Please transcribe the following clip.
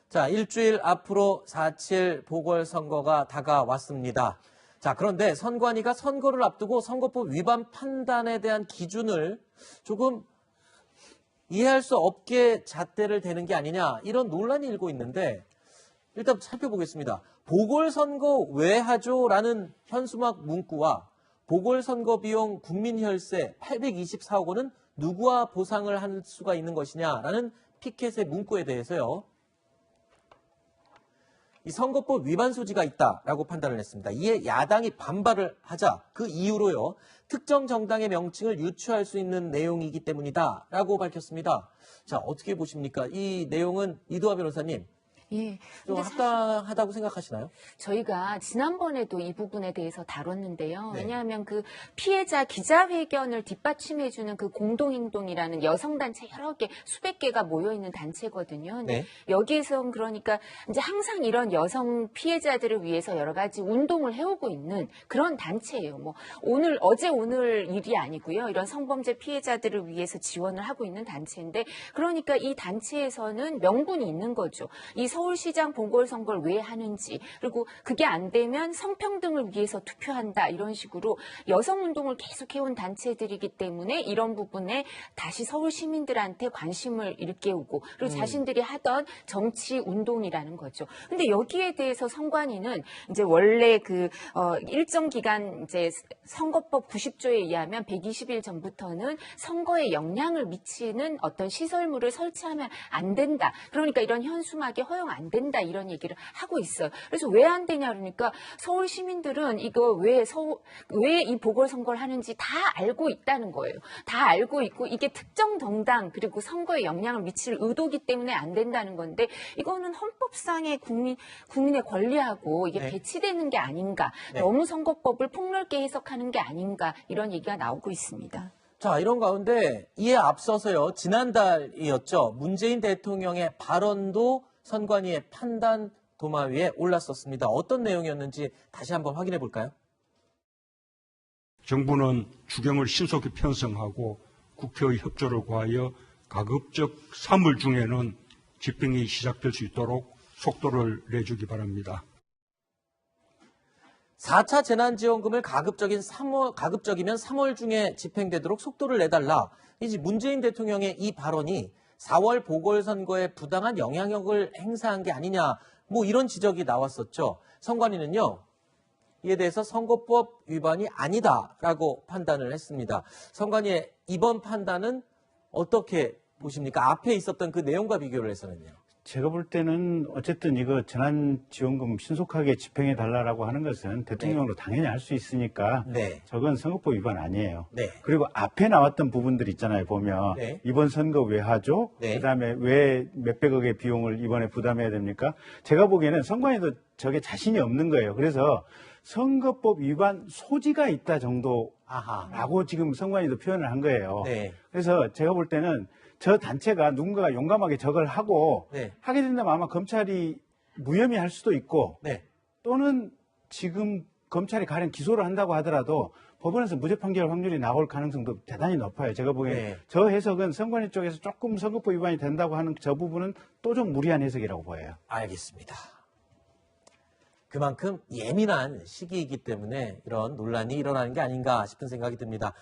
자, 일주일 앞으로 4.7 보궐선거가 다가왔습니다. 자, 그런데 선관위가 선거를 앞두고 선거법 위반 판단에 대한 기준을 조금 이해할 수 없게 잣대를 대는 게 아니냐, 이런 논란이 일고 있는데 일단 살펴보겠습니다. 보궐선거 왜 하죠?라는 현수막 문구와 보궐선거 비용 국민혈세 824억 원은 누구와 보상을 할 수가 있는 것이냐라는 피켓의 문구에 대해서요. 이 선거법 위반 소지가 있다라고 판단을 했습니다. 이에 야당이 반발을 하자 그 이유로요. 특정 정당의 명칭을 유추할 수 있는 내용이기 때문이다라고 밝혔습니다. 자, 어떻게 보십니까? 이 내용은 이두화 변호사님. 예. 좀 합당하다고 생각하시나요? 저희가 지난번에도 이 부분에 대해서 다뤘는데요. 네. 왜냐하면 그 피해자 기자회견을 뒷받침해주는 그 공동행동이라는 여성단체 여러 개, 수백 개가 모여있는 단체거든요. 근데 네. 여기에선 그러니까 이제 항상 이런 여성 피해자들을 위해서 여러 가지 운동을 해오고 있는 그런 단체예요. 뭐 어제 오늘 일이 아니고요. 이런 성범죄 피해자들을 위해서 지원을 하고 있는 단체인데 그러니까 이 단체에서는 명분이 있는 거죠. 이 서울시장 보궐선거를 왜 하는지 그리고 그게 안 되면 성평등을 위해서 투표한다 이런 식으로 여성운동을 계속해온 단체들이기 때문에 이런 부분에 다시 서울 시민들한테 관심을 일깨우고 그리고 자신들이 하던 정치운동이라는 거죠. 근데 여기에 대해서 선관위는 이제 원래 일정 기간 이제 선거법 90조에 의하면 120일 전부터는 선거에 영향을 미치는 어떤 시설물을 설치하면 안 된다. 그러니까 이런 현수막에 허용 안 된다 이런 얘기를 하고 있어요. 그래서 왜 안 되냐 그러니까 서울 시민들은 이거 왜 이 보궐선거를 하는지 다 알고 있다는 거예요. 다 알고 있고 이게 특정 정당 그리고 선거에 영향을 미칠 의도기 때문에 안 된다는 건데 이거는 헌법상의 국민의 권리하고 이게 네. 배치되는 게 아닌가. 네. 너무 선거법을 폭넓게 해석하는 게 아닌가 이런 얘기가 나오고 있습니다. 자, 이런 가운데 이에 앞서서요. 지난달이었죠. 문재인 대통령의 발언도 선관위의 판단 도마 위에 올랐었습니다. 어떤 내용이었는지 다시 한번 확인해 볼까요? 정부는 추경을 신속히 편성하고 국회의 협조를 구하여 가급적 3월 중에는 집행이 시작될 수 있도록 속도를 내주기 바랍니다. 4차 재난지원금을 가급적이면 3월 중에 집행되도록 속도를 내달라. 이제 문재인 대통령의 이 발언이 4월 보궐선거에 부당한 영향력을 행사한 게 아니냐, 뭐 이런 지적이 나왔었죠. 선관위는요, 이에 대해서 선거법 위반이 아니다라고 판단을 했습니다. 선관위의 이번 판단은 어떻게 보십니까? 앞에 있었던 그 내용과 비교를 해서는요. 제가 볼 때는 어쨌든 이거 재난지원금 신속하게 집행해 달라고 하는 것은 대통령으로 당연히 할 수 있으니까 네. 저건 선거법 위반 아니에요. 네. 그리고 앞에 나왔던 부분들 있잖아요. 보면 네. 이번 선거 왜 하죠? 네. 그다음에 왜 몇백억의 비용을 이번에 부담해야 됩니까? 제가 보기에는 선관위도 저게 자신이 없는 거예요. 그래서 선거법 위반 소지가 있다 정도라고 지금 선관위도 표현을 한 거예요. 네. 그래서 제가 볼 때는 저 단체가 누군가가 용감하게 저걸 하고 네. 하게 된다면 아마 검찰이 무혐의 할 수도 있고 네. 또는 지금 검찰이 가령 기소를 한다고 하더라도 법원에서 무죄 판결 확률이 나올 가능성도 대단히 높아요. 제가 보기엔 네. 저 해석은 선관위 쪽에서 조금 선거법 위반이 된다고 하는 저 부분은 또 좀 무리한 해석이라고 보여요. 알겠습니다. 그만큼 예민한 시기이기 때문에 이런 논란이 일어나는 게 아닌가 싶은 생각이 듭니다.